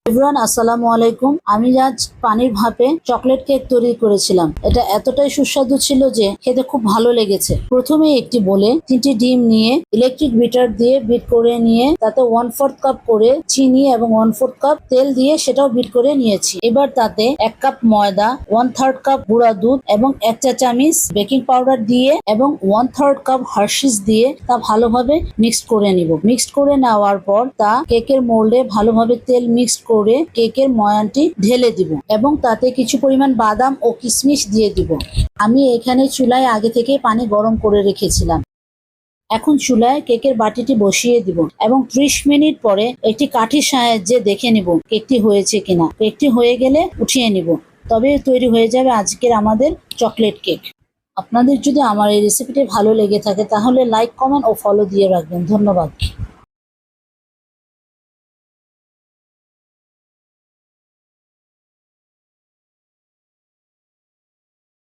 Everyone, আসসালামু আলাইকুম। আমি আজ পানির ভাপে চকলেট কেক তৈরি করেছিলাম। এটা এতটাই সুস্বাদু ছিল যে খেতে খুব ভালো লেগেছে। প্রথমে একটি বলে 3টি ডিম নিয়ে ইলেকট্রিক বিটার দিয়ে বিট করে নিয়ে তাতে 1/4 কাপ করে চিনি এবং 1/4 কাপ তেল দিয়ে সেটাও বিট করে নিয়েছি। এবার তাতে 1 কাপ ময়দা, 1/3 কাপ গুঁড়া দুধ এবং 1 চা চামচ বেকিং পাউডার দিয়ে এবং 1/3 কাপ হার্শিস দিয়ে তা ভালোভাবে মিক্সড করে নিব। মিক্সড করে নেওয়ার পর তা কেকের মোল্ডে ভালোভাবে তেল মিক্সড করে কেকের ময়ানটি ঢেলে দিব এবং তাতে কিছু পরিমাণ বাদাম ও কিশমিশ দিয়ে দিব। আমি এখানে চুলায় আগে থেকে পানি গরম করে রেখেছিলাম। এখন চুলায় কেকের বাটিটি বসিয়ে দিব এবং 30 মিনিট পরে একটি কাঠির সাহায্যে দেখে নিব কেকটি হয়েছে কিনা। কেকটি হয়ে গেলে উঠিয়ে নিব, তবে তৈরি হয়ে যাবে আজকের আমাদের চকলেট কেক। আপনাদের যদি আমার এই রেসিপিটি ভালো লেগে থাকে তাহলে লাইক, কমেন্ট ও ফলো দিয়ে রাখবেন। ধন্যবাদ।